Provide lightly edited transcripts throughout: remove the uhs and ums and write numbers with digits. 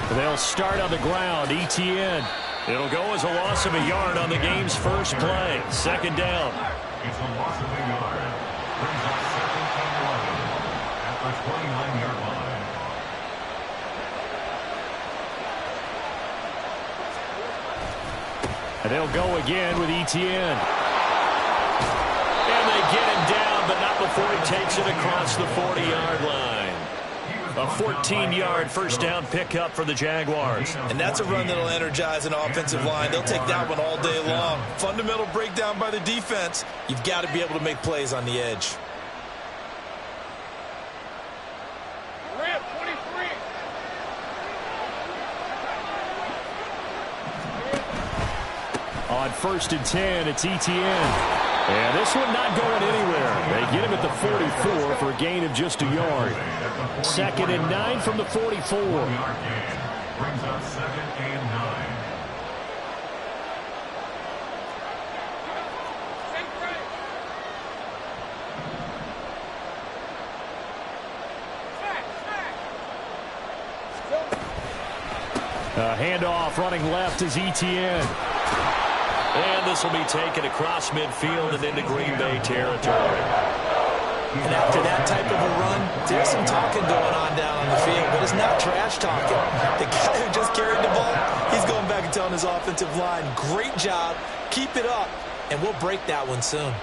They'll start on the ground. ETN. It'll go as a loss of a yard on the game's first play. Second down. It's a loss of a yard. Brings up second and 11 at the 29-yard line. And they'll go again with ETN. And they get him down, but not before he takes it across the 40-yard line. A 14-yard first down pickup for the Jaguars. And that's a run that'll energize an offensive line. They'll take that one all day long. Fundamental breakdown by the defense. You've got to be able to make plays on the edge. On 1st and 10, it's ETN. And this one not going anywhere. They get him at the 44 for a gain of just a yard. 2nd and 9 from the 44. Brings up 2nd and 9. A handoff running left is ETN. And this will be taken across midfield and into Green Bay territory. And after that type of a run, there's some talking going on down on the field, but it's not trash talking. The guy who just carried the ball, he's going back and telling his offensive line, great job, keep it up, and we'll break that one soon.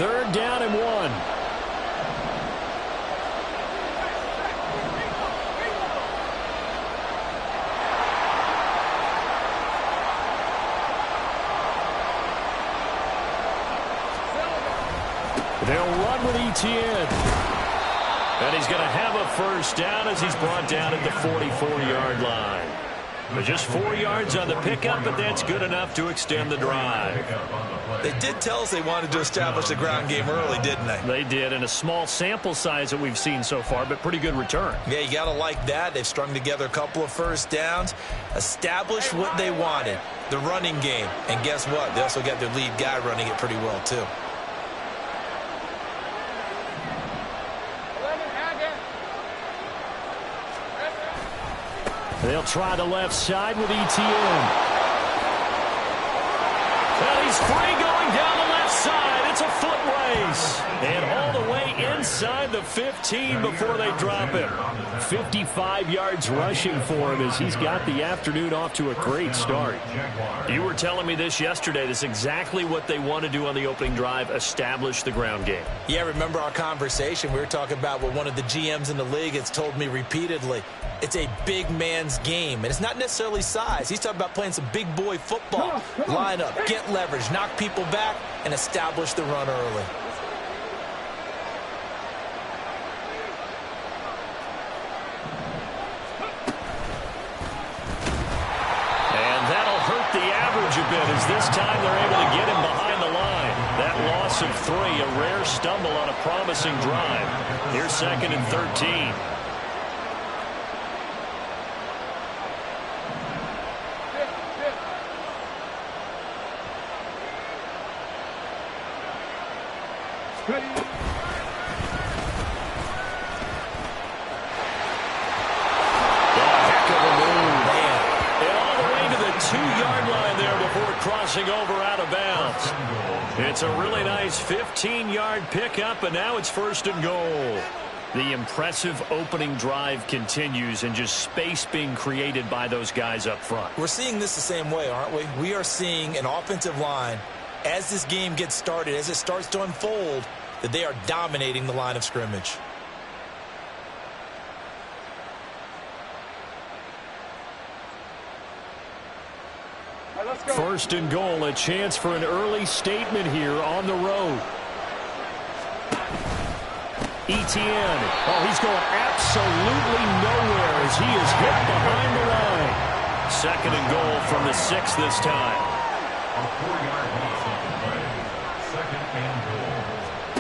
Third down and 1. They'll run with ETN. And he's going to have a first down as he's brought down at the 44-yard line. But just 4 yards on the pickup, but that's good enough to extend the drive. They did tell us they wanted to establish the ground game early, didn't they? They did, in a small sample size that we've seen so far, but pretty good return. Yeah, you got to like that. They've strung together a couple of first downs, established what they wanted, the running game. And guess what? They also got their lead guy running it pretty well, too. They'll try the left side with ETN. And he's free going down the left side. It's a foot race. And all the way inside the 15 before they drop him. 55 yards rushing for him as he's got the afternoon off to a great start. You were telling me this yesterday. This is exactly what they want to do on the opening drive, establish the ground game. Yeah, remember our conversation? We were talking about what one of the GMs in the league has told me repeatedly. It's a big man's game, and it's not necessarily size. He's talking about playing some big boy football. Line up, get leverage, knock people back, and establish the run early. And that'll hurt the average a bit as this time they're able to get him behind the line. That loss of 3, a rare stumble on a promising drive. Here's 2nd and 13. Over out of bounds. It's a really nice 15-yard pickup, and now it's 1st and goal. The impressive opening drive continues, and just space being created by those guys up front. We're seeing this the same way, aren't we? We are seeing an offensive line, as this game gets started, as it starts to unfold, that they are dominating the line of scrimmage. First and goal, a chance for an early statement here on the road. ETN. Oh, he's going absolutely nowhere as he is hit behind the line. 2nd and goal from the 6 this time. A 4-yard loss on the play. 2nd and goal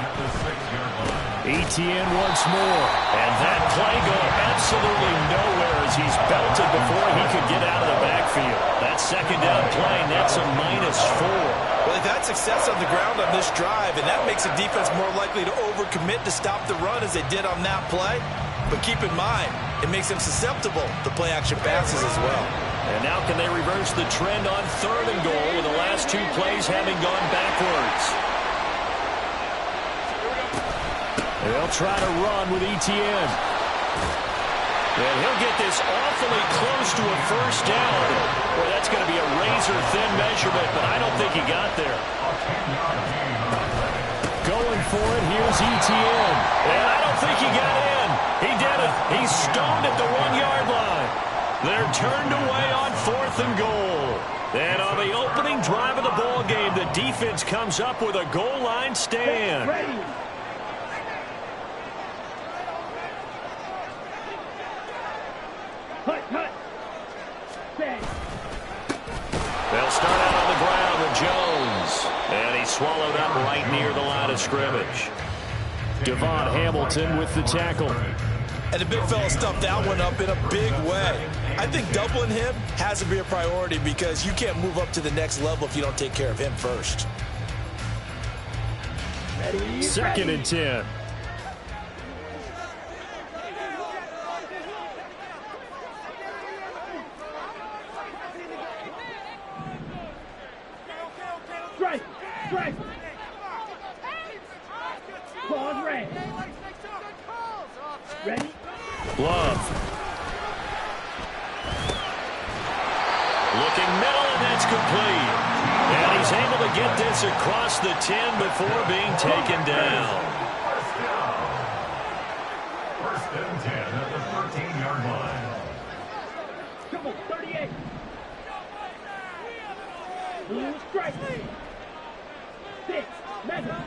at the 6-yard line. Etienne once more. And that play going absolutely nowhere as he's belted before he could get out of the backfield. That second down play, that's a -4. Well, they've had success on the ground on this drive, and that makes the defense more likely to overcommit to stop the run as they did on that play. But keep in mind, it makes them susceptible to play-action passes as well. And now can they reverse the trend on 3rd and goal with the last 2 plays having gone backwards? They'll try to run with Etienne. And he'll get this awfully close to a first down. Boy, that's going to be a razor-thin measurement, but I don't think he got there. Going for it, here's Etienne. And I don't think he got in. He did it. He's stoned at the 1-yard line. They're turned away on 4th and goal. And on the opening drive of the ball game, the defense comes up with a goal line stand. They'll start out on the ground with Jones. And he's swallowed up right near the line of scrimmage. Devon Hamilton with the tackle. And the big fella stuffed that one up in a big way. I think doubling him has to be a priority because you can't move up to the next level if you don't take care of him first. 2nd and 10. Strike. Claws red. Ready? Love. Looking middle, and that's complete. And he's able to get this across the 10 before being taken down. First and 10 at the 13-yard line. Come on, 38. Blue strike. 6. Mega.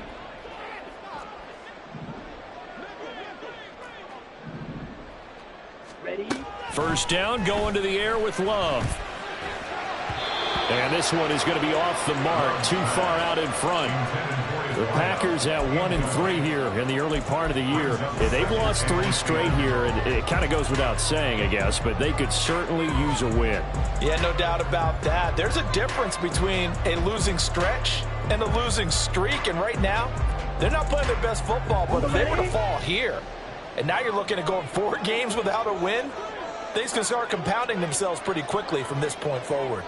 Ready? First down, going to the air with Love. And this one is going to be off the mark, too far out in front. The Packers at 1-3 here in the early part of the year. They've lost 3 straight here, and it kind of goes without saying, I guess, but they could certainly use a win. Yeah, no doubt about that. There's a difference between a losing stretch and a losing streak, and right now, they're not playing their best football, but if they were to fall here, and now you're looking at going 4 games without a win, things can start compounding themselves pretty quickly from this point forward.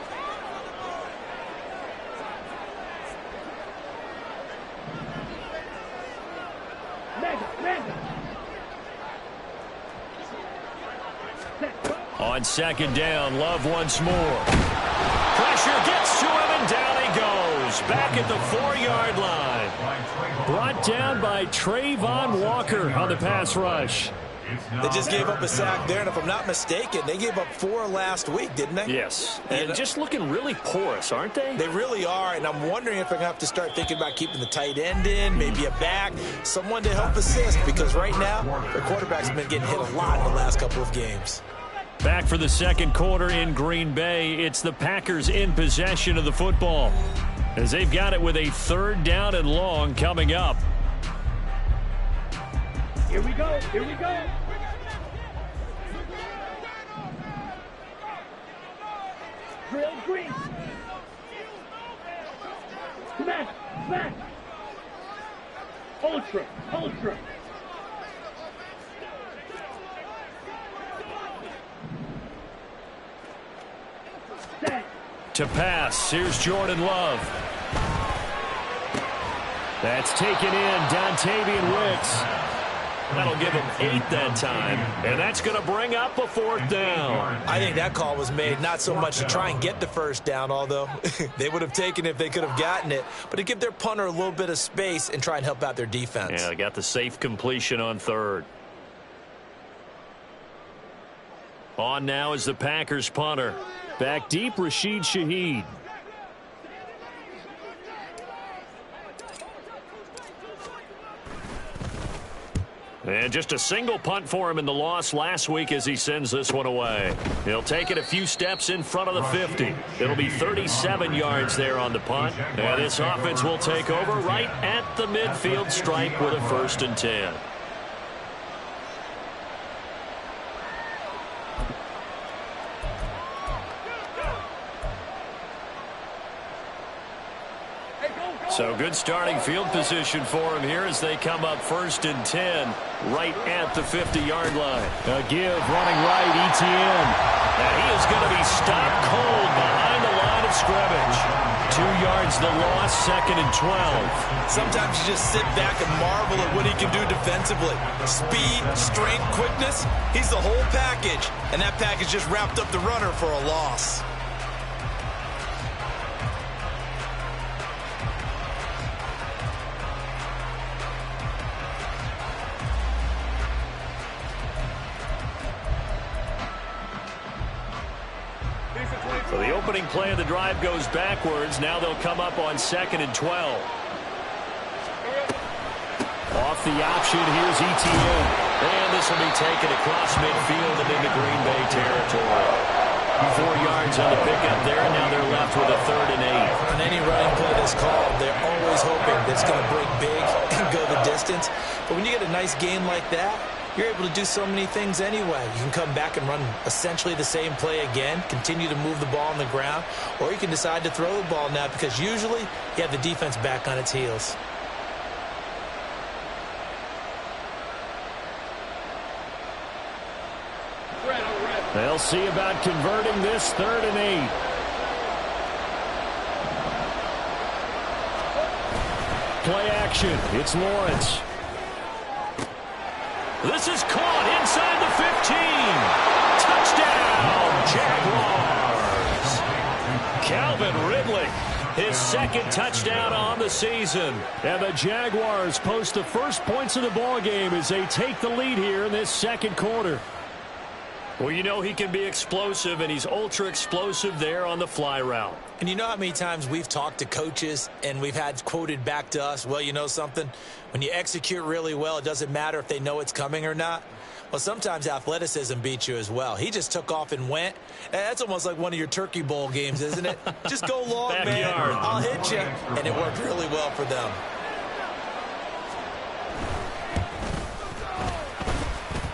On 2nd down, Love once more. Pressure gets to him, and down he goes. Back at the 4-yard line. Brought down by Trayvon Walker on the pass rush. They just gave up a sack there, and if I'm not mistaken, they gave up 4 last week, didn't they? Yes, and just looking really porous, aren't they? They really are, and I'm wondering if they're going to have to start thinking about keeping the tight end in, maybe a back, someone to help assist, because right now, their quarterback's been getting hit a lot in the last couple of games. Back for the second quarter in Green Bay, it's the Packers in possession of the football, as they've got it with a 3rd down and long coming up. Here we go. Drill green. Smash. Ultra. Set. To pass, here's Jordan Love. That's taken in, Dontavian Wicks. That'll give him 8 that time, and that's going to bring up a 4th down. I think that call was made not so much to try and get the first down, although they would have taken it if they could have gotten it, but to give their punter a little bit of space and try and help out their defense. Yeah, they got the safe completion on 3rd. On now is the Packers punter. Back deep, Rashid Shaheed. And just a single punt for him in the loss last week as he sends this one away. He'll take it a few steps in front of the 50. It'll be 37 yards there on the punt. And this offense will take over right at the midfield stripe with a 1st and 10. So good starting field position for him here as they come up 1st and 10 right at the 50-yard line. A give running right, Etienne. And he is going to be stopped cold behind the line of scrimmage. 2 yards the loss, 2nd and 12. Sometimes you just sit back and marvel at what he can do defensively. Speed, strength, quickness, he's the whole package. And that package just wrapped up the runner for a loss. So the opening play of the drive goes backwards. Now they'll come up on 2nd and 12. Off the option, here's Etienne. And this will be taken across midfield and into Green Bay territory. 4 yards on the pickup there, and now they're left with a 3rd and 8. On any running play that's called, they're always hoping that it's going to break big and go the distance. But when you get a nice game like that, you're able to do so many things anyway. You can come back and run essentially the same play again, continue to move the ball on the ground, or you can decide to throw the ball now because usually you have the defense back on its heels. They'll see about converting this 3rd and 8. Play action. It's Lawrence. This is caught inside the 15. Touchdown, Jaguars. Calvin Ridley, his 2nd touchdown on the season. And the Jaguars post the first points of the ball game as they take the lead here in this 2nd quarter. Well, you know he can be explosive, and he's ultra-explosive there on the fly route. And you know how many times we've talked to coaches and we've had quoted back to us, well, you know something? When you execute really well, it doesn't matter if they know it's coming or not. Well, sometimes athleticism beats you as well. He just took off and went. That's almost like one of your Turkey Bowl games, isn't it? Just go long, man. I'll hit you. And it worked really well for them.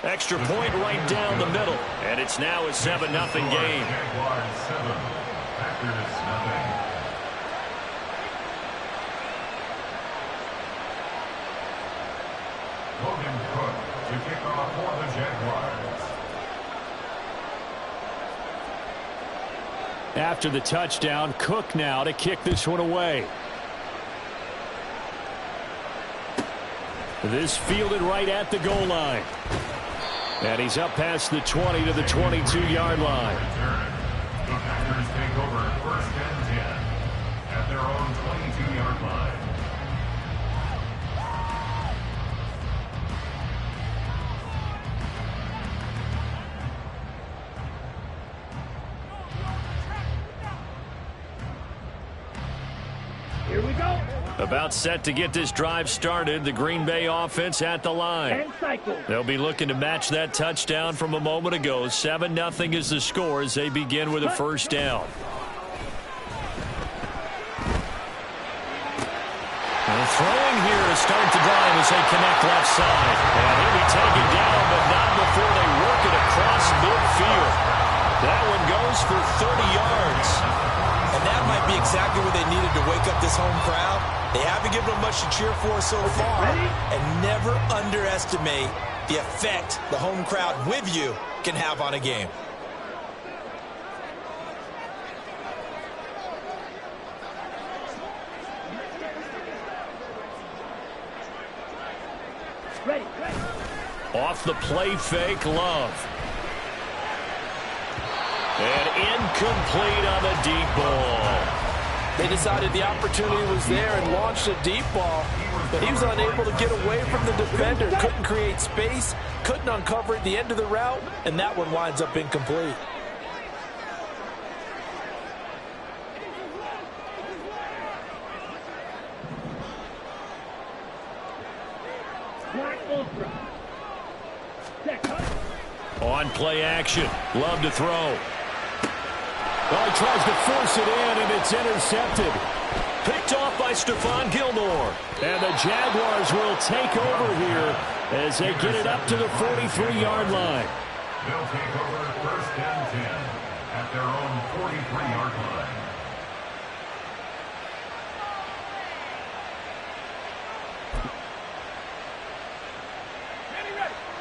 Extra point right down the middle. And it's now a 7-0 game. Jaguars 7, Packers 0. Logan Cook to kick off for the Jaguars. After the touchdown, Cook now to kick this one away. This fielded right at the goal line. And he's up past the 20 to the 22-yard line. The Packers take over 1st and 10 at their own 22-yard line. Here we go. About set to get this drive started. The Green Bay offense at the line. And cycle. They'll be looking to match that touchdown from a moment ago. 7-0 is the score as they begin with a 1st down. And throwing here to start the drive as they connect left side. And he'll be taken down, but not before they work it across midfield. That one goes for 30 yards. And that might be exactly what they needed to wake up this home crowd. They haven't given them much to cheer for so far. And never underestimate the effect the home crowd with you can have on a game. Ready. Off the play fake, Love. And incomplete on the deep ball. They decided the opportunity was there and launched a deep ball, but he was unable to get away from the defender, couldn't create space, couldn't uncover at the end of the route, and that one winds up incomplete. Black Ultra. Set cut. On play action. Love to throw. Well, he tries to force it in, and it's intercepted. Picked off by Stephon Gilmore. And the Jaguars will take over here as they get it up to the 43-yard line. They'll take over 1st and 10 at their own 43-yard line.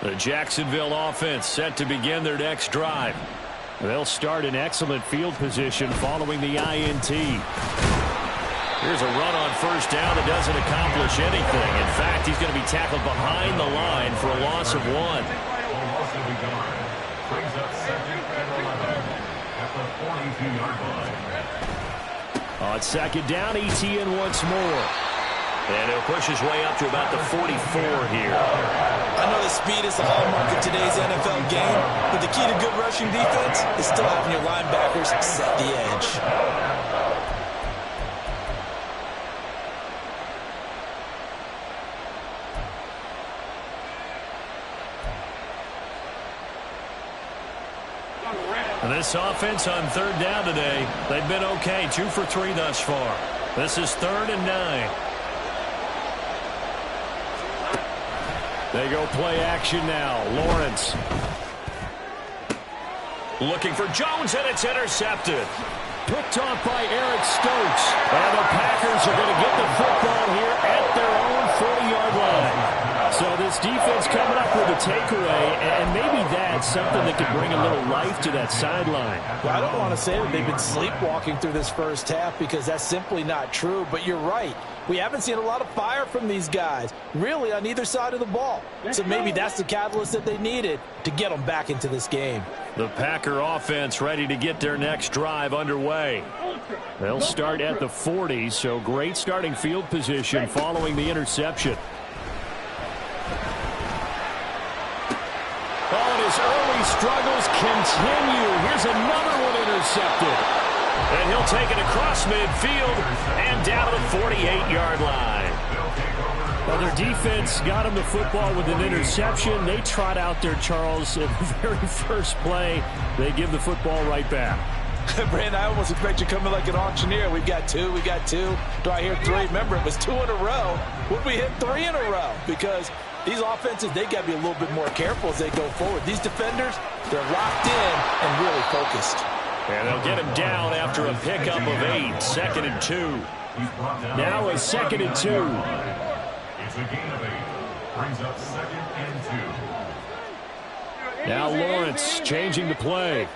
The Jacksonville offense set to begin their next drive. They'll start in excellent field position following the INT. Here's a run on first down that doesn't accomplish anything. In fact, he's going to be tackled behind the line for a loss of 1. Loss of a yard. Brings up 2nd and 11 at the 42-yard line. On second down, ETN once more. And he'll push his way up to about the 44 here. I know the speed is the hallmark of today's NFL game, but the key to good rushing defense is still having your linebackers set the edge. This offense on third down today, they've been okay. 2 for 3 thus far. This is 3rd and 9. They go play action now. Lawrence. Looking for Jones, and it's intercepted. Picked off by Eric Stokes. And the Packers are going to get the football here at their own 40-yard line. So this defense coming up with a takeaway, and maybe that's something that could bring a little life to that sideline. Well, I don't want to say that they've been sleepwalking through this first half because that's simply not true, but you're right. We haven't seen a lot of fire from these guys, really, on either side of the ball. So maybe that's the catalyst that they needed to get them back into this game. The Packer offense ready to get their next drive underway. They'll start at the 40, so great starting field position following the interception. Oh, and his early struggles continue. Here's another one intercepted. And he'll take it across midfield and down to the 48-yard line. Well, their defense got him the football with an interception. They trot out there, Charles, at the very first play. They give the football right back. Brandon, I almost expect you to come in like an auctioneer. We've got 2, we got 2. Do I hear 3? Remember, it was 2 in a row. Would we hit 3 in a row? Because these offenses, they got to be a little bit more careful as they go forward. These defenders, they're locked in and really focused. And they'll get him down after a pickup of 8. 2nd and 2. Now a 2nd and 2. It's a gain of 8. Brings up 2nd and 2. Now Lawrence changing the play.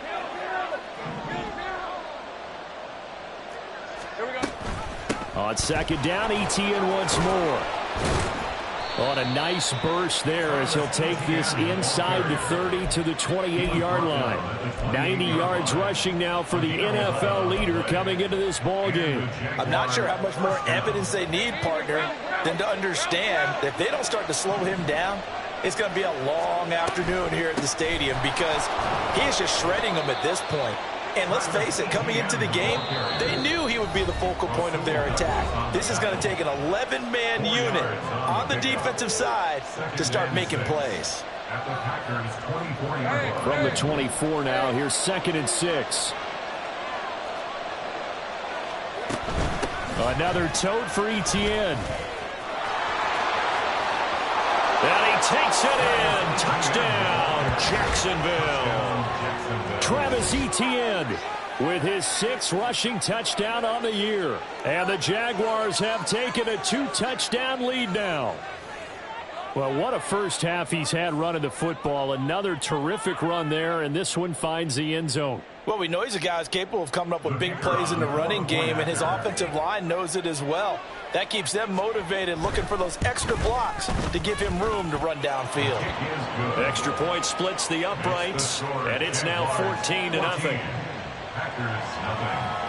On second down, ETN once more. On a nice burst there as he'll take this inside the 30 to the 28-yard line. 90 yards rushing now for the NFL leader coming into this ball game. I'm not sure how much more evidence they need, partner, than to understand that if they don't start to slow him down, it's going to be a long afternoon here at the stadium because he is just shredding them at this point. And let's face it, coming into the game, they knew he would be the focal point of their attack. This is going to take an 11-man unit on the defensive side to start making plays. From the 24 now, here's 2nd and 6. Another tote for ETN. And he takes it in. Touchdown, Jacksonville. Travis Etienne with his 6th rushing touchdown on the year. And the Jaguars have taken a 2-touchdown lead now. Well, what a first half he's had running the football. Another terrific run there, and this one finds the end zone. Well, we know he's a guy who's capable of coming up with big plays in the running game, and his offensive line knows it as well. That keeps them motivated, looking for those extra blocks to give him room to run downfield. Extra point splits the uprights, and it's now 14-0. Packers nothing.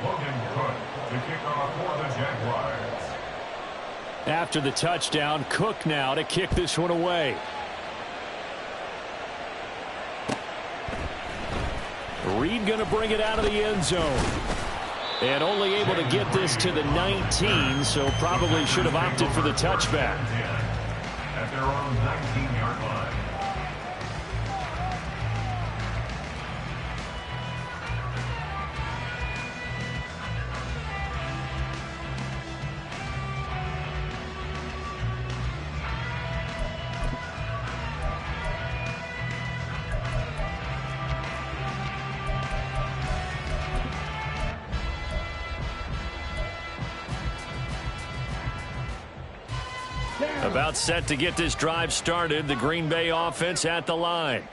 Logan Cook to kick off for the Jaguars. After the touchdown, Cook now to kick this one away. Reed going to bring it out of the end zone. And only able to get this to the 19, so probably should have opted for the touchback. At their own 19-yard line. About set to get this drive started. The Green Bay offense at the line.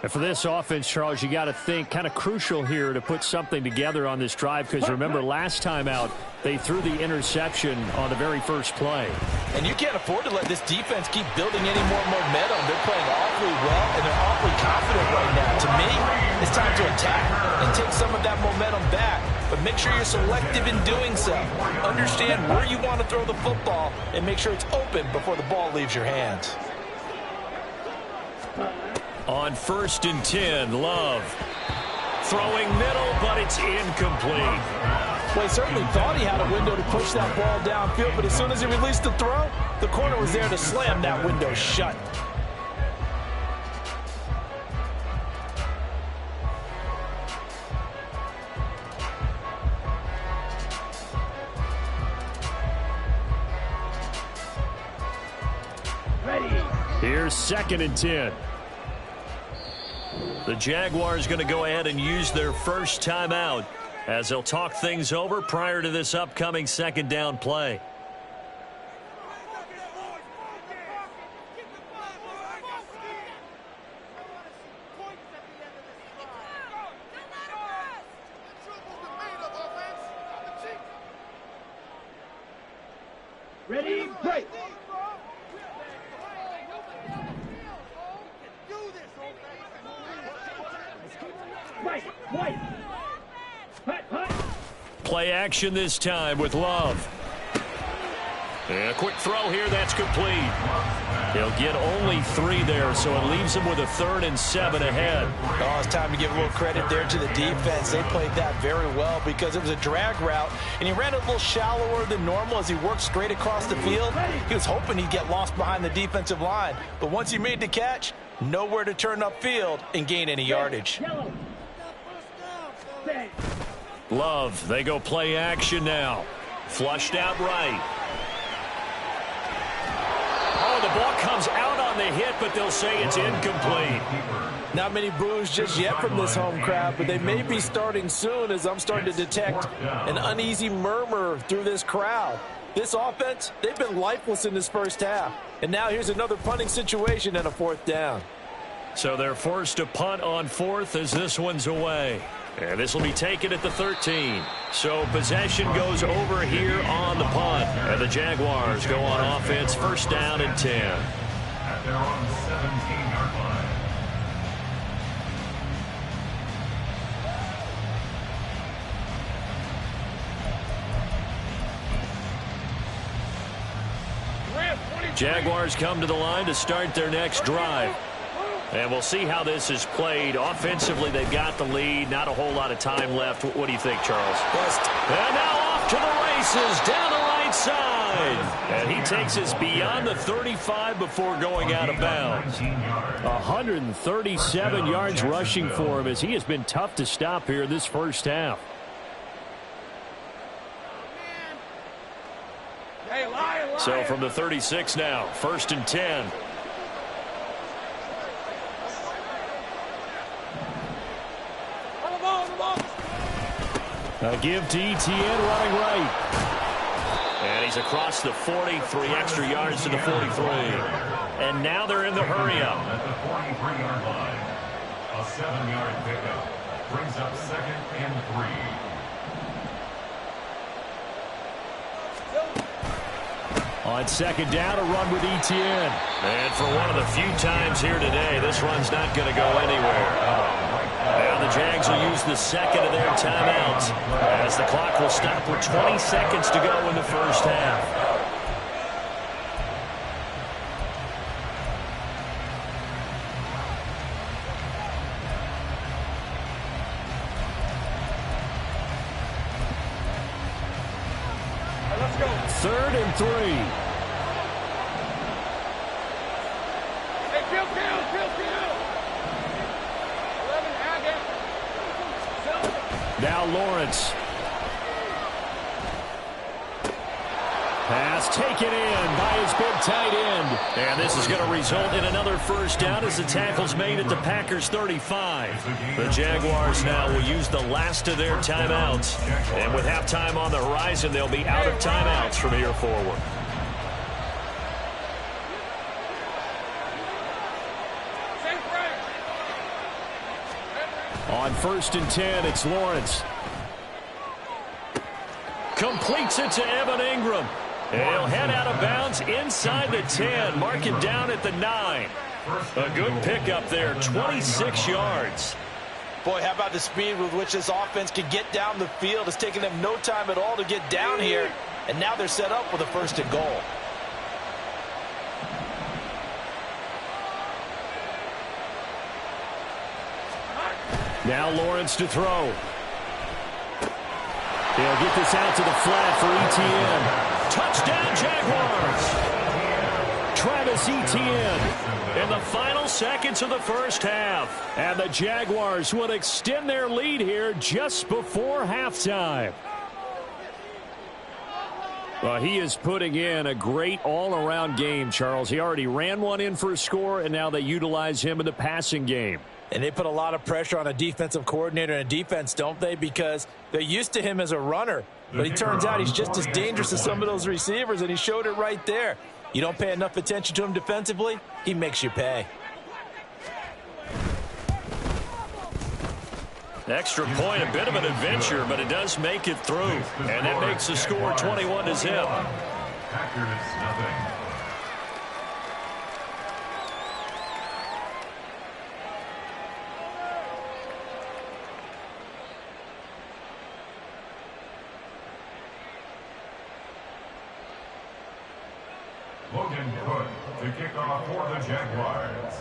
And for this offense, Charles, you got to think kind of crucial here to put something together on this drive, because remember last time out they threw the interception on the very first play. And you can't afford to let this defense keep building any more momentum. They're playing awfully well, and they're awfully confident right now. To me, it's time to attack and take some of that momentum back. But make sure you're selective in doing so. Understand where you want to throw the football and make sure it's open before the ball leaves your hands. On 1st and 10, Love. Throwing middle, but it's incomplete. Well, he certainly thought he had a window to push that ball downfield, but as soon as he released the throw, the corner was there to slam that window shut. Here's 2nd and 10. The Jaguars going to go ahead and use their first timeout as they'll talk things over prior to this upcoming 2nd down play. Ready, break. White. Hut. Play action this time with Love. And a quick throw here, that's complete. He'll get only 3 there, so it leaves him with a 3rd and 7 ahead. Oh, it's time to give a little credit there to the defense. They played that very well because it was a drag route, and he ran a little shallower than normal as he worked straight across the field. He was hoping he'd get lost behind the defensive line, but once he made the catch, nowhere to turn upfield and gain any yardage. Love, they go play action now. Flushed out right. Oh, the ball comes out on the hit, but they'll say it's incomplete. Not many boos just yet from this home crowd, but they may be starting soon as I'm starting to detect an uneasy murmur through this crowd. This offense, they've been lifeless in this first half. And now here's another punting situation and a 4th down. So they're forced to punt on 4th as this one's away. And this will be taken at the 13. So possession goes over here on the punt. And the Jaguars go on offense, 1st down and 10. At their own 17-yard line. Jaguars come to the line to start their next drive. And we'll see how this is played. Offensively, they've got the lead. Not a whole lot of time left. What do you think, Charles? And now off to the races down the right side. And he takes us beyond the 35 before going out of bounds. 137 yards rushing for him as he has been tough to stop here this first half. So from the 36 now, 1st and 10. A give to Etienne running right. And he's across the 40, 3 extra yards to the 43. And now they're in the hurry-up. At the 43-yard line, a 7-yard pickup brings up 2nd and 3. On 2nd down, a run with Etienne. And for one of the few times here today, this run's not going to go anywhere. Now the Jags will use the 2nd of their timeouts as the clock will stop with 20 seconds to go in the first half. Let's go. 3rd and 3. Hey, Bill. 11, Now Lawrence. Pass taken in by his big tight end. And this is going to result in another first down as the tackle's made at the Packers 35. The Jaguars now will use the last of their timeouts. And with halftime on the horizon, they'll be out of timeouts from here forward. On 1st and 10, it's Lawrence. Completes it to Evan Ingram. He'll head out of bounds inside the 10. Mark it down at the 9. A good pickup there, 26 yards. Boy, how about the speed with which this offense can get down the field? It's taken them no time at all to get down here, and now they're set up with a 1st and goal. Now Lawrence to throw. He'll get this out to the flat for Etienne. Touchdown, Jaguars! Travis Etienne in the final seconds of the first half. And the Jaguars will extend their lead here just before halftime. Well, he is putting in a great all-around game, Charles. He already ran one in for a score, and now they utilize him in the passing game. And they put a lot of pressure on a defensive coordinator and a defense, don't they? Because they're used to him as a runner. But he turns out he's just as dangerous as some of those receivers, and he showed it right there. You don't pay enough attention to him defensively, he makes you pay. Extra point, a bit of an adventure, but it does make it through. And it makes the score 21-0. Packers nothing. Logan Cook to kick off for the Jaguars.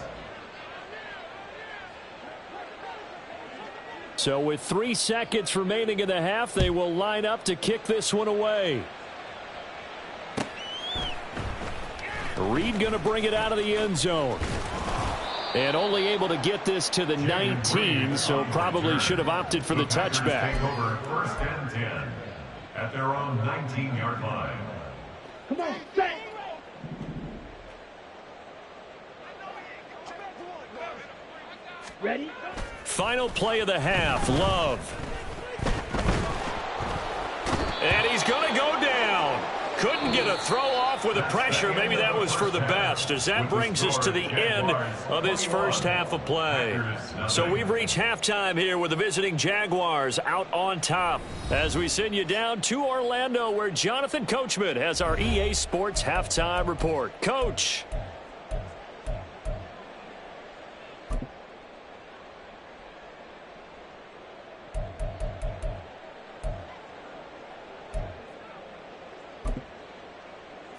So with 3 seconds remaining in the half, they will line up to kick this one away. Reed going to bring it out of the end zone. And only able to get this to the 19, so probably should have opted for the touchback. Take over 1st and 10 at their own 19-yard line. Come on, set. Ready? Final play of the half, Love. And he's going to go down. Couldn't get a throw off with the pressure. Maybe that was for the best, as that brings us to the end of this first half of play. So we've reached halftime here with the visiting Jaguars out on top, as we send you down to Orlando, where Jonathan Coachman has our EA Sports halftime report. Coach.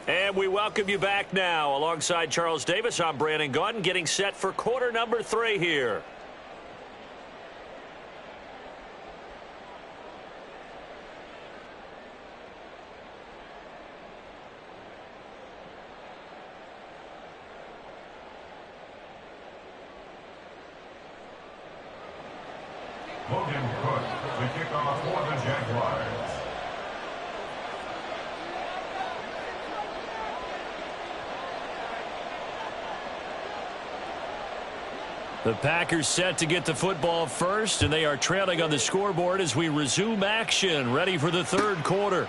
And we welcome you back now. Alongside Charles Davis, I'm Brandon Gaudin, getting set for quarter number 3 here. Logan Cook to kick off for the Jaguars. The Packers set to get the football first, and they are trailing on the scoreboard as we resume action, ready for the third quarter.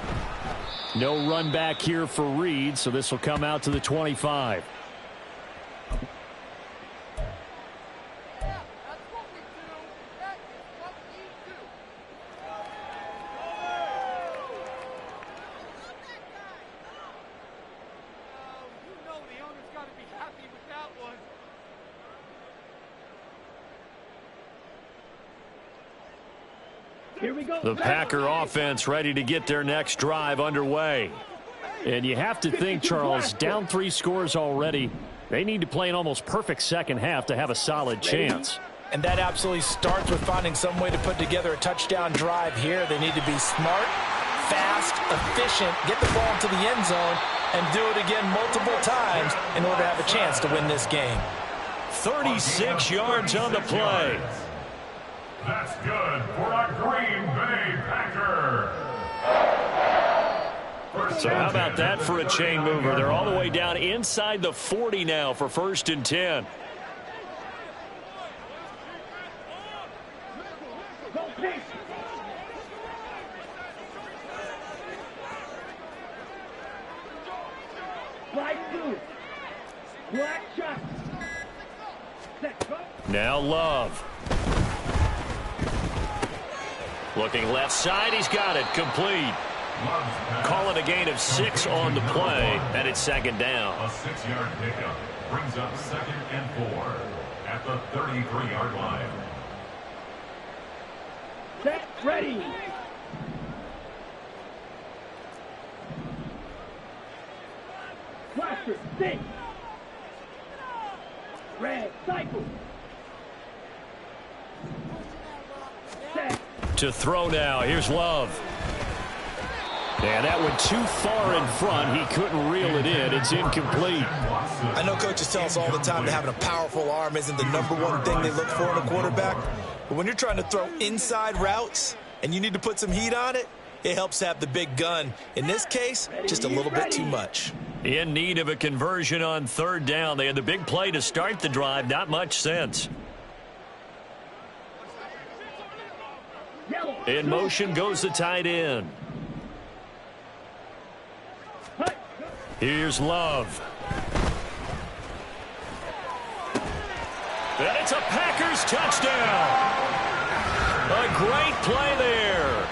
No run back here for Reed, so this will come out to the 25. The Packer offense ready to get their next drive underway. And you have to think, Charles, down 3 scores already. They need to play an almost perfect second half to have a solid chance. And that absolutely starts with finding some way to put together a touchdown drive here. They need to be smart, fast, efficient, get the ball into the end zone, and do it again multiple times in order to have a chance to win this game. 36 yards on the play. That's good for a Green Bay Packer. So how about that for a chain mover? They're all the way down inside the 40 now for 1st and 10. Now Love. Looking left side, he's got it, complete. Call it a gain of 6 on the play, and it's second down. A 6-yard pickup brings up 2nd and 4 at the 33-yard line. Set, ready. Cluster, stick. Red, cycle. Set. To throw now, here's Love. And that went too far in front. He couldn't reel it in. It's incomplete. I know coaches tell us all the time that having a powerful arm isn't the #1 thing they look for in a quarterback. But when you're trying to throw inside routes and you need to put some heat on it, it helps to have the big gun. In this case, just a little bit too much. In need of a conversion on 3rd down. They had the big play to start the drive. Not much sense. In motion goes the tight end. Here's Love. And it's a Packers touchdown. A great play there.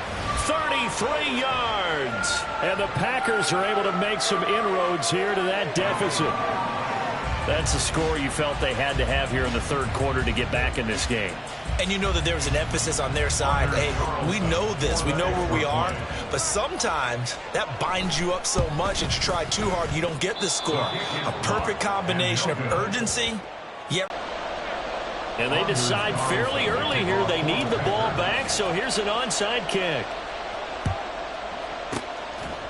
33 yards. And the Packers are able to make some inroads here to that deficit. That's the score you felt they had to have here in the 3rd quarter to get back in this game. And you know that there was an emphasis on their side. Hey, we know this. We know where we are. But sometimes that binds you up so much that you try too hard, you don't get the score. A perfect combination of urgency. Yep. And they decide fairly early here they need the ball back, so here's an onside kick.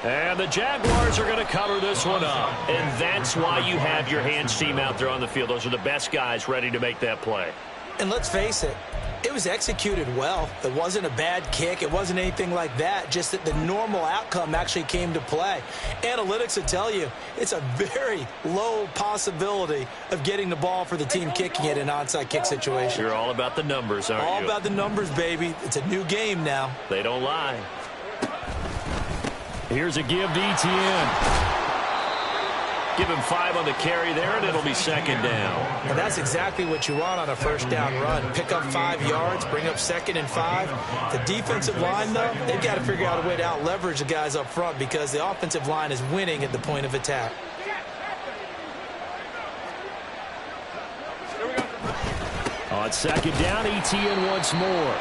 And the Jaguars are going to cover this one up. And that's why you have your hands team out there on the field. Those are the best guys ready to make that play. And let's face it, it was executed well. It wasn't a bad kick. It wasn't anything like that. Just that the normal outcome actually came to play. Analytics will tell you it's a very low possibility of getting the ball for the team kicking it in an onside kick situation. You're all about the numbers, aren't you? All about the numbers, baby. It's a new game now. They don't lie. Here's a give to Etienne. Give him 5 on the carry there, and it'll be 2nd down. And that's exactly what you want on a 1st down run. Pick up 5 yards, bring up 2nd and 5. The defensive line, though, they've got to figure out a way to out-leverage the guys up front because the offensive line is winning at the point of attack. On 2nd down, Etienne once more.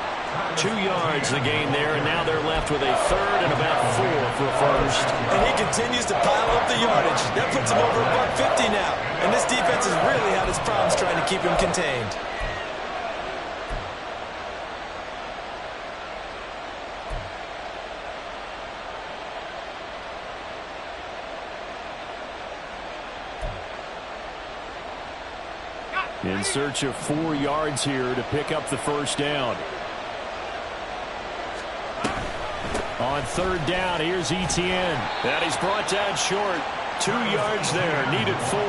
2 yards the gain there, and now they're left with a 3rd and about 4 for a first. And he continues to pile up the yardage. That puts him over $150 now. And this defense has really had its problems trying to keep him contained. In search of 4 yards here to pick up the 1st down. On 3rd down, here's Etienne. And he's brought down short. 2 yards there, needed 4.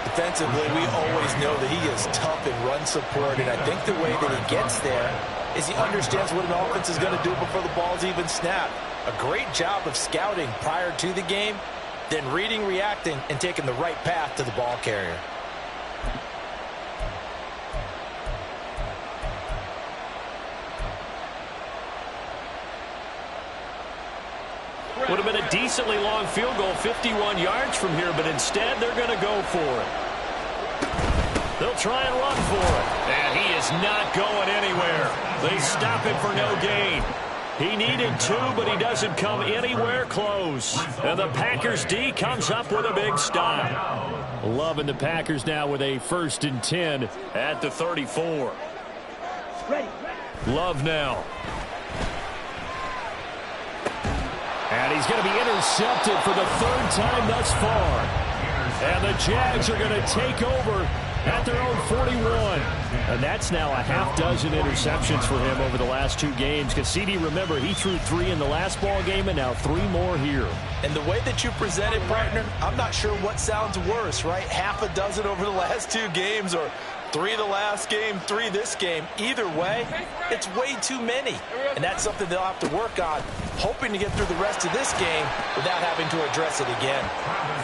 Defensively, we always know that he is tough in run support, and I think the way that he gets there is he understands what an offense is going to do before the ball's even snapped. A great job of scouting prior to the game, then reading, reacting, and taking the right path to the ball carrier. Would have been a decently long field goal, 51 yards from here, but instead they're going to go for it. They'll try and run for it. And he is not going anywhere. They stop him for no gain. He needed 2, but he doesn't come anywhere close. And the Packers D comes up with a big stop. Love and the Packers now with a 1st and 10 at the 34. Love now. And he's going to be intercepted for the 3rd time thus far. And the Jags are going to take over at their own 41. And that's now a half dozen interceptions for him over the last 2 games. Because CD, remember, he threw 3 in the last ball game and now 3 more here. And the way that you present it, partner, I'm not sure what sounds worse, right? Half a dozen over the last 2 games or 3 the last game, 3 this game. Either way, it's way too many. And that's something they'll have to work on, hoping to get through the rest of this game without having to address it again.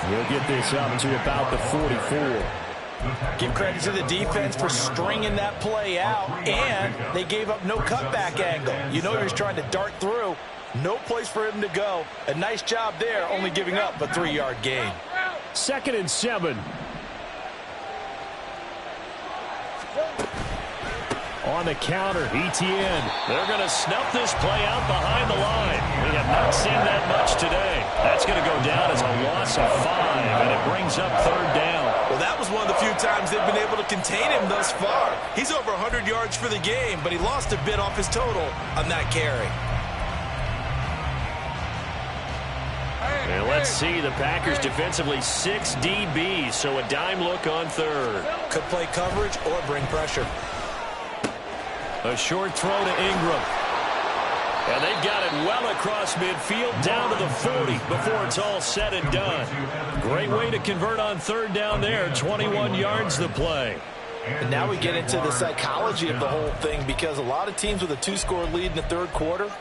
We'll get this up to about the 44. Give credit to the defense for stringing that play out, and they gave up no cutback angle. You know he was trying to dart through. No place for him to go. A nice job there, only giving up a 3-yard gain. 2nd and 7. On the counter, Etienne. They're going to snuff this play out behind the line. We have not seen that much today. That's going to go down as a loss of 5, and it brings up 3rd down. Well, that was one of the few times they've been able to contain him thus far. He's over 100 yards for the game, but he lost a bit off his total on that carry. And let's see, the Packers defensively 6 DBs, so a dime look on 3rd. Could play coverage or bring pressure. A short throw to Ingram. And they've got it well across midfield down to the 40 before it's all said and done. Great way to convert on 3rd down there. 21 yards the play. And now we get into the psychology of the whole thing, because a lot of teams with a 2-score lead in the 3rd quarter,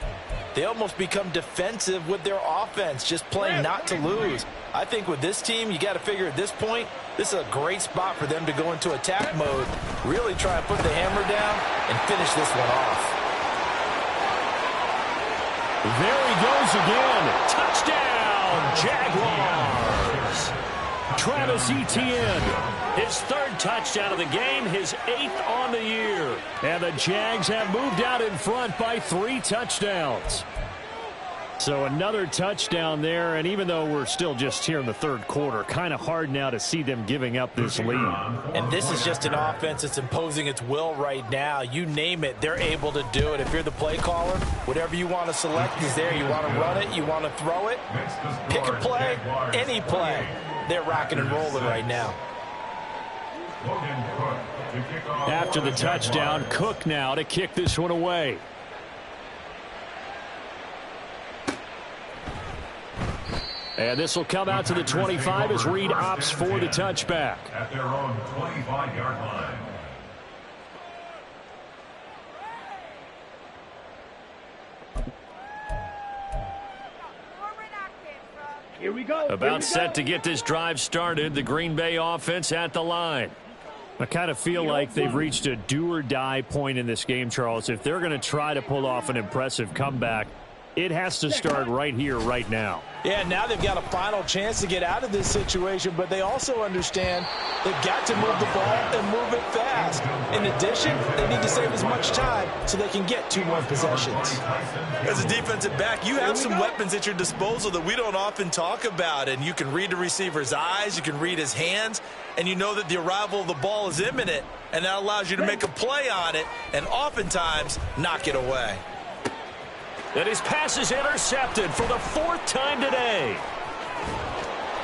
they almost become defensive with their offense, just playing not to lose. I think with this team, you got to figure at this point, this is a great spot for them to go into attack mode, really try and put the hammer down and finish this one off. There he goes again. Touchdown, Jaguars. Travis Etienne, his 3rd touchdown of the game, his 8th on the year. And the Jags have moved out in front by 3 touchdowns. So another touchdown there, and even though we're still just here in the 3rd quarter, kind of hard now to see them giving up this lead. And this is just an offense that's imposing its will right now. You name it, they're able to do it. If you're the play caller, whatever you want to select is there. You want to run it, you want to throw it, pick a play, any play. They're rocking and rolling right now. After the touchdown, Cook now to kick this one away. And this will come out to the 25 as Reed opts for the touchback. At their own 25-yard line. Here we go. About set to get this drive started. The Green Bay offense at the line. I kind of feel like they've reached a do-or-die point in this game, Charles. If they're going to try to pull off an impressive comeback, it has to start right here, right now. Yeah, now they've got a final chance to get out of this situation, but they also understand they've got to move the ball and move it fast. In addition, they need to save as much time so they can get 2 more possessions. As a defensive back, you have some weapons at your disposal that we don't often talk about, and you can read the receiver's eyes, you can read his hands, and you know that the arrival of the ball is imminent, and that allows you to make a play on it and oftentimes knock it away. And his pass is intercepted for the 4th time today.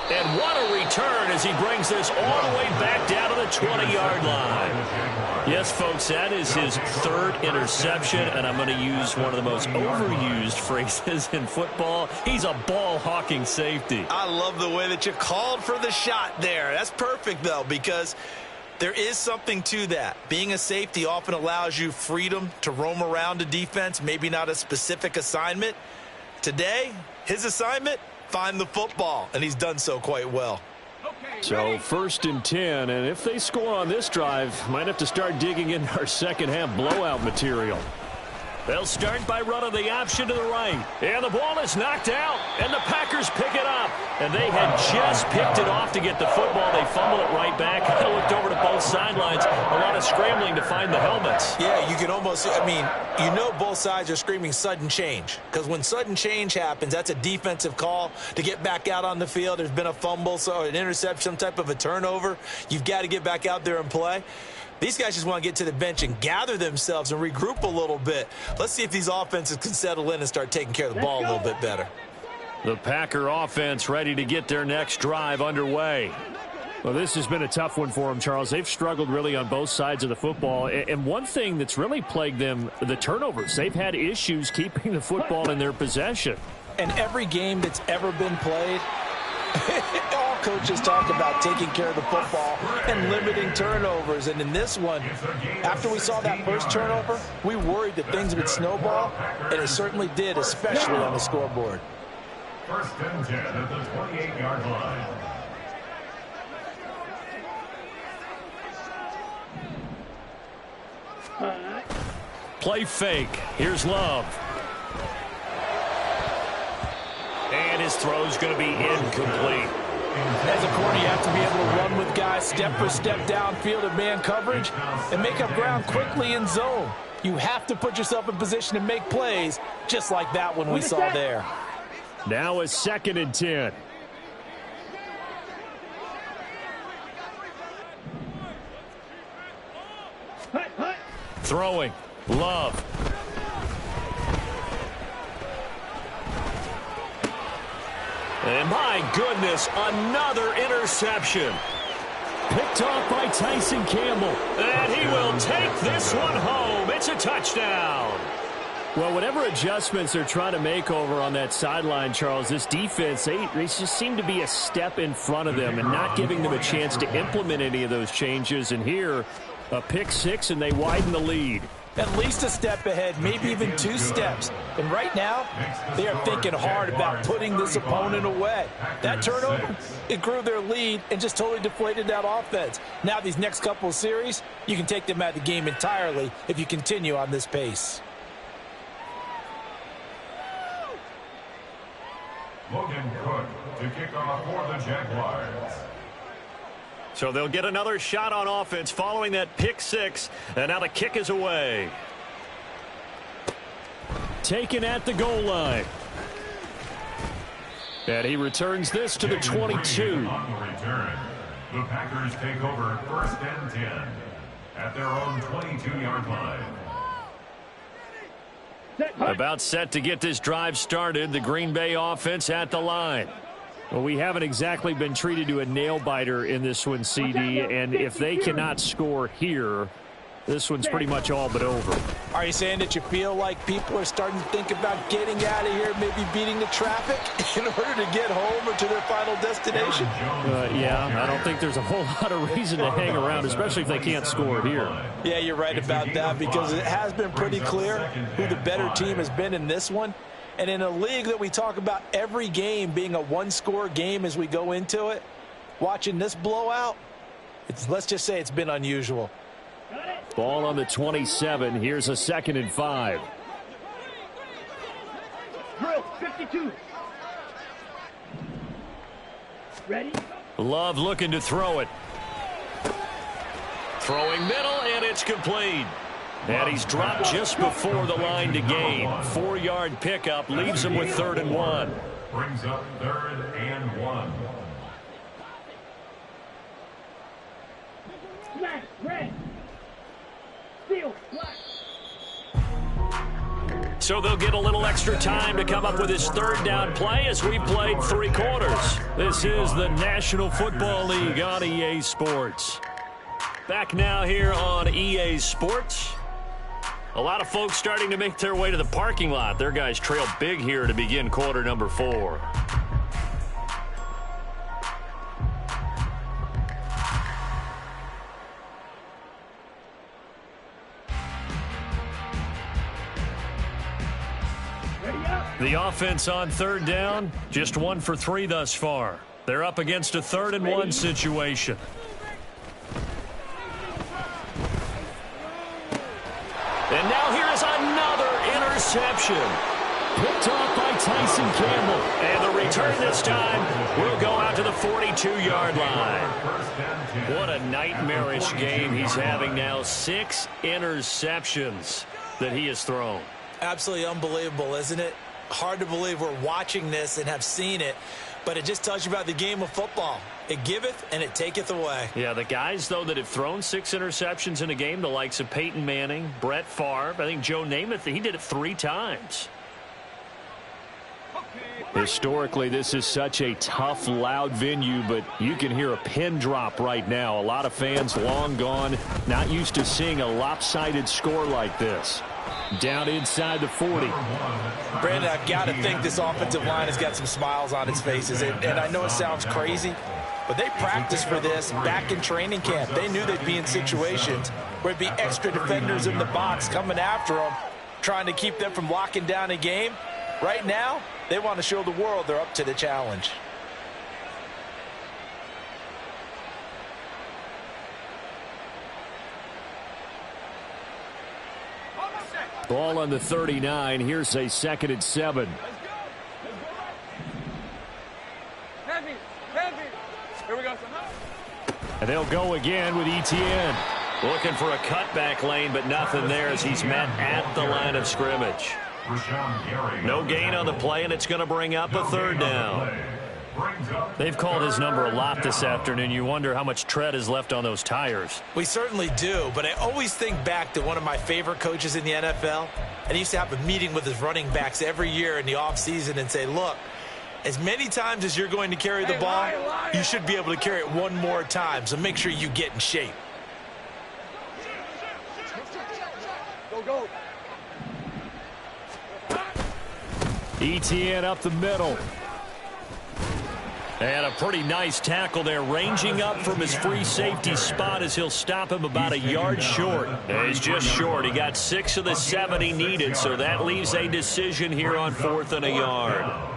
And what a return as he brings this all the way back down to the 20-yard line. Yes, folks, that is his 3rd interception, and I'm going to use one of the most overused phrases in football. He's a ball-hawking safety. I love the way that you called for the shot there. That's perfect, though, because there is something to that. Being a safety often allows you freedom to roam around a defense, maybe not a specific assignment. Today, his assignment, find the football, and he's done so quite well. So 1st and 10, and if they score on this drive, might have to start digging in our second-half blowout material. They'll start by running the option to the right. And the ball is knocked out, and the Packers pick it up. And they had just picked it off to get the football. They fumble it right back. I looked over to both sidelines. A lot of scrambling to find the helmets. Yeah, you can almost, you know both sides are screaming sudden change. Because when sudden change happens, that's a defensive call to get back out on the field. There's been a fumble, so an interception, some type of a turnover. You've got to get back out there and play. These guys just want to get to the bench and gather themselves and regroup a little bit. Let's see if these offenses can settle in and start taking care of the ball a little bit better. The Packer offense ready to get their next drive underway. Well, this has been a tough one for them, Charles. They've struggled really on both sides of the football. And one thing that's really plagued them, the turnovers. They've had issues keeping the football in their possession. And every game that's ever been played, all coaches talk about taking care of the football and limiting turnovers. And in this one, after we saw that first turnover, we worried that things would snowball, and it certainly did, especially on the scoreboard. 1st and 10 at the 28-yard line. Play fake. Here's Love. And his throw's going to be incomplete. As a corner, you have to be able to run with guys step for step downfield in man coverage and make up ground quickly in zone. You have to put yourself in position to make plays just like that one we saw there. Now a 2nd and 10. Throwing. Love. And my goodness, another interception. Picked off by Tyson Campbell. And he will take this one home. It's a touchdown. Well, whatever adjustments they're trying to make over on that sideline, Charles, this defense, they just seem to be a step in front of them and not giving them a chance to implement any of those changes. And here, a pick 6, and they widen the lead. At least a step ahead, maybe even 2 steps. And right now, they are thinking hard about putting this opponent away. That turnover, it grew their lead and just totally deflated that offense. Now these next couple of series, you can take them out of the game entirely if you continue on this pace. Logan Cook to kick off for the Jaguars. So they'll get another shot on offense following that pick 6, and now the kick is away. Taken at the goal line. And he returns this to the 22. On the return, the Packers take over 1st and 10 at their own 22-yard line. About set to get this drive started, the Green Bay offense at the line. Well, we haven't exactly been treated to a nail-biter in this one, CD, and if they cannot score here, this one's pretty much all but over. Are you saying that you feel like people are starting to think about getting out of here, maybe beating the traffic in order to get home or to their final destination? Yeah, I don't think there's a whole lot of reason to hang around, especially if they can't score here. Yeah, you're right about that because it has been pretty clear who the better team has been in this one. And in a league that we talk about every game being a one-score game as we go into it, watching this blowout, let's just say it's been unusual. Ball on the 27. Here's a 2nd and 5. Drill 52. Ready? Love looking to throw it. Throwing middle, and it's complete. And he's dropped just before the line to gain. 4-yard pickup leaves him with 3rd and 1. Brings up 3rd and 1. Flash, red. Steel, black. So they'll get a little extra time to come up with his 3rd down play as we played 3 quarters. This is the National Football League on EA Sports. Back now here on EA Sports. A lot of folks starting to make their way to the parking lot. Their guys trail big here to begin quarter number 4. The offense on 3rd down, just 1 for 3 thus far. They're up against a 3rd and 1 situation. And now here is another interception. Picked off by Tyson Campbell. And the return this time will go out to the 42-yard line. What a nightmarish game he's having now. 6 interceptions that he has thrown. Absolutely unbelievable, isn't it? Hard to believe we're watching this and have seen it, but it just tells you about the game of football. It giveth and it taketh away. Yeah, the guys, though, that have thrown 6 interceptions in a game, the likes of Peyton Manning, Brett Favre, I think Joe Namath, he did it 3 times. Historically, this is such a tough, loud venue, but you can hear a pin drop right now. A lot of fans long gone, not used to seeing a lopsided score like this. Down inside the 40. Brandon, I've got to think this offensive line has got some smiles on its faces. And I know it sounds crazy, but they practiced for this back in training camp. They knew they'd be in situations where it'd be extra defenders in the box coming after them, trying to keep them from locking down a game. Right now, they want to show the world they're up to the challenge. Ball on the 39. Here's a 2nd and 7. Here we go. And they'll go again with Etienne. Looking for a cutback lane, but nothing there as he's met at the line of scrimmage. No gain on the play, and it's going to bring up a 3rd down. They've called his number a lot this afternoon. You wonder how much tread is left on those tires. We certainly do, but I always think back to one of my favorite coaches in the NFL. And he used to have a meeting with his running backs every year in the offseason and say, look, as many times as you're going to carry the ball, you should be able to carry it one more time, so make sure you get in shape. Go. Etienne up the middle. And a pretty nice tackle there, ranging up from his free safety spot as he'll stop him about a yard short. He's just short. He got 6 of the 7 he needed, so that leaves a decision here on 4th and a yard.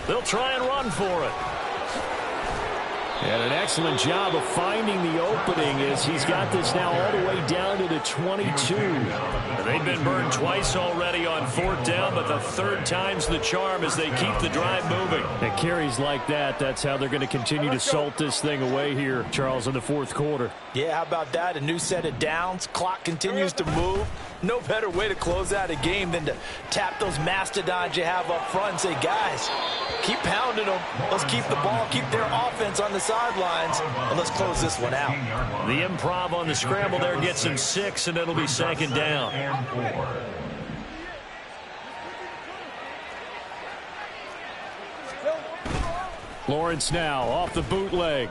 They'll try and run for it. And an excellent job of finding the opening as he's got this now all the way down to the 22. They've been burned twice already on 4th down, but the 3rd time's the charm as they keep the drive moving. And carries like that, that's how they're going to continue to salt this thing away here, Charles, in the 4th quarter. Yeah, how about that? A new set of downs. Clock continues to move. No better way to close out a game than to tap those mastodons you have up front and say, guys, keep pounding them. Let's keep the ball, keep their offense on the sidelines, and let's close this one out. The improv on the scramble there gets him 6, and it'll be 2nd down. Lawrence now off the bootleg.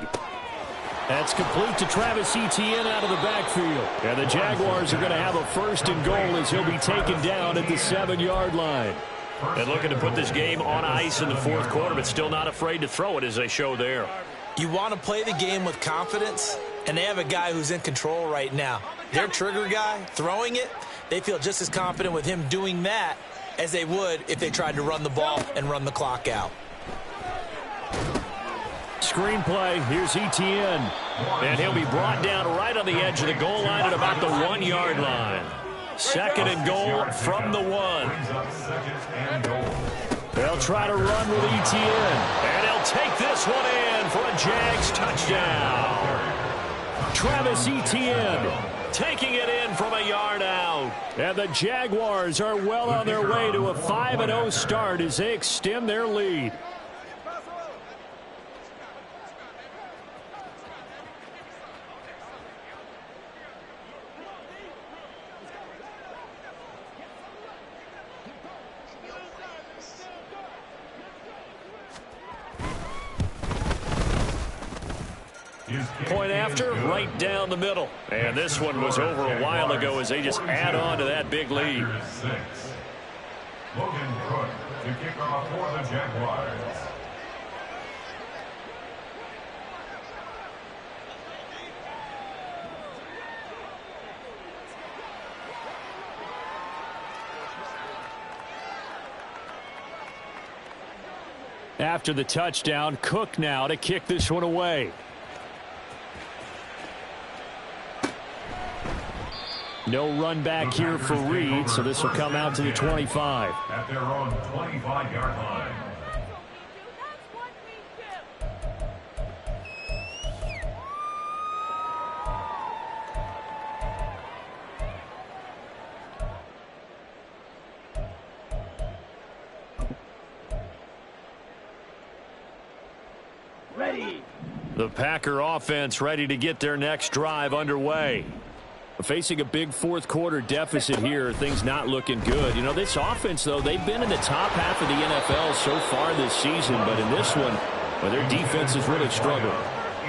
That's complete to Travis Etienne out of the backfield. And the Jaguars are going to have a 1st and goal as he'll be taken down at the 7-yard line. And looking to put this game on ice in the 4th quarter, but still not afraid to throw it as they show there. You want to play the game with confidence, and they have a guy who's in control right now. Their trigger guy throwing it, they feel just as confident with him doing that as they would if they tried to run the ball and run the clock out. Screenplay, here's Etienne. And he'll be brought down right on the edge of the goal line at about the 1-yard line. 2nd and goal from the 1. They'll try to run with Etienne. And he'll take this one in for a Jags touchdown. Travis Etienne taking it in from a yard out. And the Jaguars are well on their way to a 5-0 start as they extend their lead. Point after, right down the middle. And this one was over a while ago as they just add on to that big lead. Logan Cook to kick off for the Jaguars. After the touchdown, Cook now to kick this one away. No run back here for Reed, so this will come out to the 25. At their own 25-yard line. Ready. The Packer offense ready to get their next drive underway. Facing a big 4th quarter deficit here, things not looking good. You know, this offense, though, they've been in the top half of the NFL so far this season, but in this one, well, their defense has really struggled.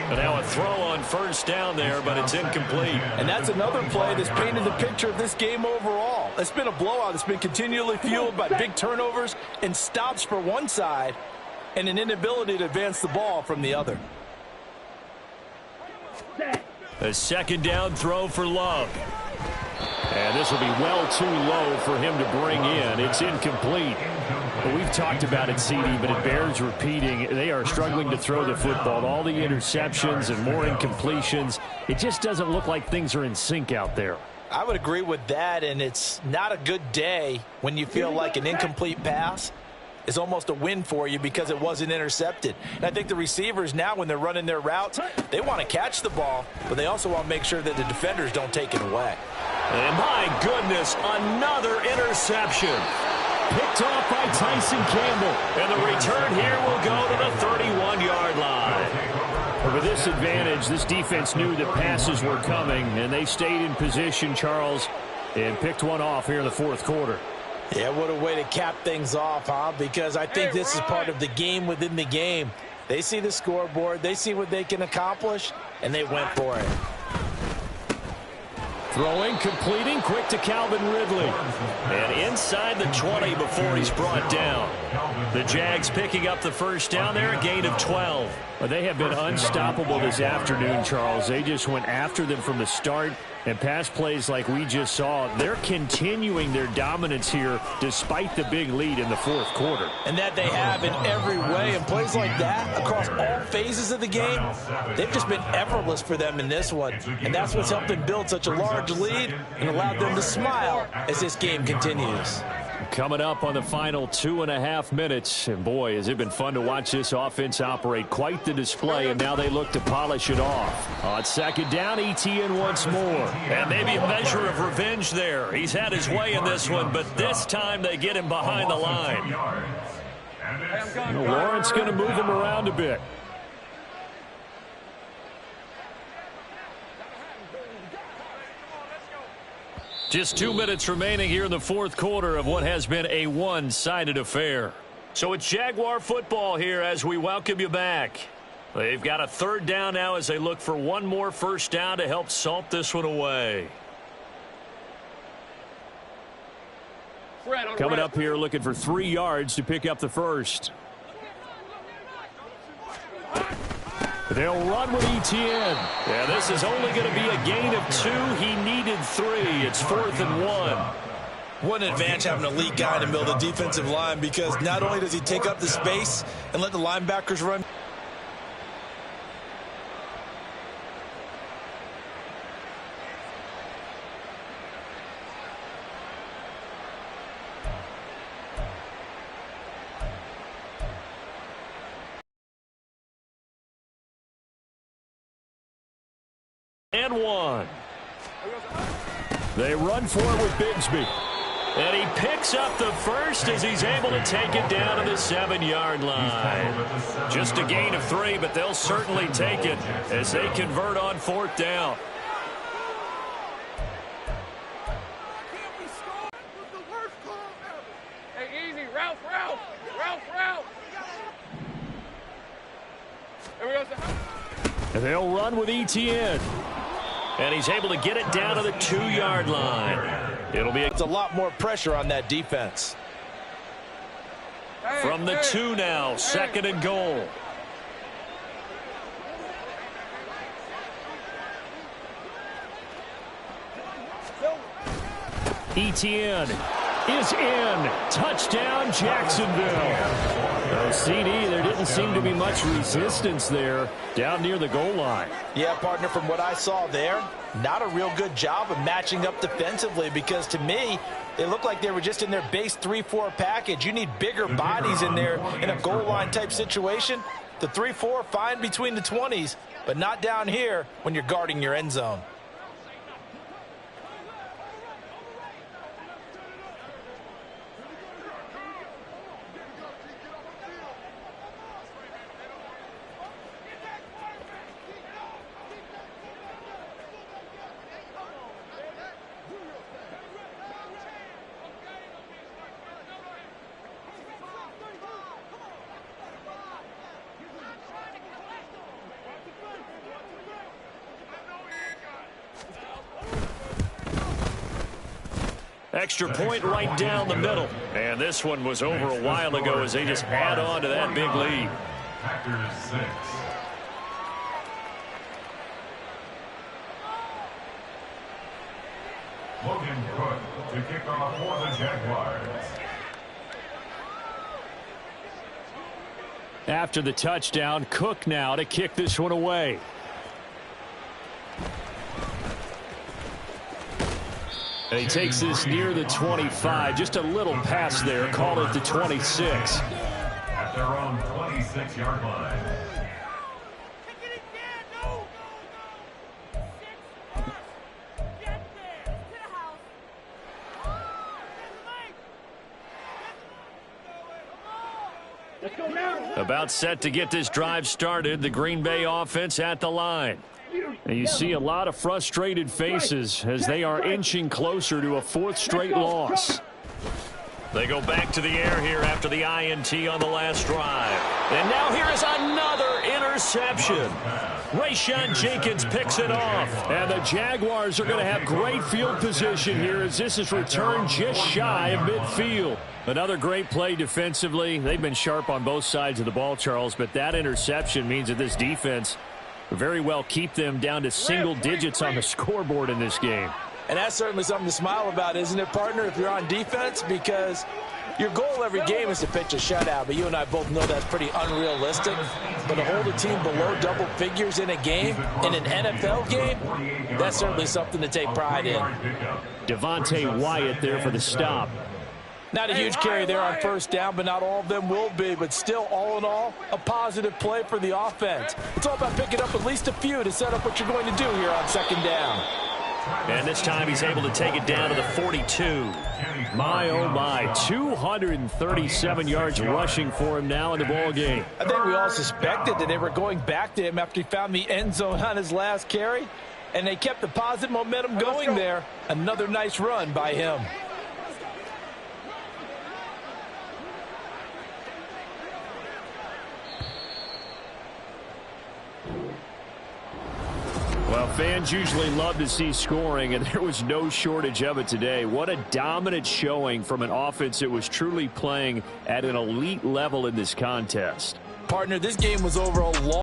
And now a throw on 1st down there, but it's incomplete. And that's another play that's painted the picture of this game overall. It's been a blowout. It's been continually fueled by big turnovers and stops for one side and an inability to advance the ball from the other. Set. A second down throw for Love. And this will be well too low for him to bring in. It's incomplete. Well, we've talked about it, CD, but it bears repeating. They are struggling to throw the football. All the interceptions and more incompletions. It just doesn't look like things are in sync out there. I would agree with that, and it's not a good day when you feel like an incomplete pass is almost a win for you because it wasn't intercepted. And I think the receivers now, when they're running their routes, they want to catch the ball, but they also want to make sure that the defenders don't take it away. And my goodness, another interception. Picked off by Tyson Campbell. And the return here will go to the 31-yard line. With this advantage, this defense knew that passes were coming, and they stayed in position, Charles, and picked one off here in the fourth quarter. Yeah, what a way to cap things off, huh? Because I think this is part of the game within the game. They see the scoreboard, they see what they can accomplish, and they went for it. Throwing, completing, quick to Calvin Ridley. And inside the 20 before he's brought down. The Jags picking up the first down there, a gain of 12. Well, they have been unstoppable this afternoon, Charles. They just went after them from the start. And pass plays like we just saw, they're continuing their dominance here despite the big lead in the fourth quarter. And that they have in every way. And plays like that across all phases of the game, they've just been effortless for them in this one. And that's what's helped them build such a large lead and allowed them to smile as this game continues. Coming up on the final 2.5 minutes. And boy, has it been fun to watch this offense operate. Quite the display, and now they look to polish it off. On second down, Etienne once more. And maybe a measure of revenge there. He's had his way in this one, but this time they get him behind the line. Lawrence going to move him around a bit. Just 2 minutes remaining here in the fourth quarter of what has been a one-sided affair. So it's Jaguar football here as we welcome you back. They've got a third down now as they look for one more first down to help salt this one away. Coming up here looking for 3 yards to pick up the first. They'll run with Etienne. Yeah, this is only going to be a gain of 2. He needed 3. It's 4th and 1. What an advantage having an elite guy in the middle of the defensive line, because not only does he take up the space and let the linebackers run. And 1. They run for it with Bigsby. And he picks up the first as he's able to take it down to the 7-yard line. Just a gain of 3, but they'll certainly take it as they convert on 4th down. Hey, easy. Ralph. Here we go. And they'll run with Etienne. And he's able to get it down to the 2-yard line. It's a lot more pressure on that defense. From the 2 now, 2nd and goal. Etienne is in. Touchdown, Jacksonville. CD, there didn't seem to be much resistance there down near the goal line. Yeah, partner, from what I saw there, not a real good job of matching up defensively, because to me, they looked like they were just in their base 3-4 package. You need bigger bodies in there in a goal line type situation. The 3-4, fine between the 20s, but not down here when you're guarding your end zone. Extra point right down the middle. And this one was over a while ago as they just add on to that big lead. Packers 6. Logan Cook to kick off for the Jaguars. After the touchdown, Cook now to kick this one away. And he takes this near the 25. Just a little pass there. Call it the 26. At their own 26-yard line. Let's go now. About set to get this drive started. The Green Bay offense at the line. And you see a lot of frustrated faces as they are inching closer to a fourth straight loss. They go back to the air here after the INT on the last drive. And now here is another interception. Rayshawn Jenkins picks it off. And the Jaguars are going to have great field position here as this is returned just shy of midfield. Another great play defensively. They've been sharp on both sides of the ball, Charles, but that interception means that this defense will very well keep them down to single digits on the scoreboard in this game. And that's certainly something to smile about, isn't it, partner, if you're on defense? Because your goal every game is to pitch a shutout, but you and I both know that's pretty unrealistic. But to hold a team below double figures in a game, in an NFL game, that's certainly something to take pride in. Devontae Wyatt there for the stop. Not a huge carry there on first down, but not all of them will be. But still, all in all, a positive play for the offense. It's all about picking up at least a few to set up what you're going to do here on second down. And this time he's able to take it down to the 42. My, oh my, 237 yards rushing for him now in the ball game. I think we all suspected that they were going back to him after he found the end zone on his last carry. And they kept the positive momentum going there. Another nice run by him. Well, fans usually love to see scoring, and there was no shortage of it today. What a dominant showing from an offense that was truly playing at an elite level in this contest. Partner, this game was over a long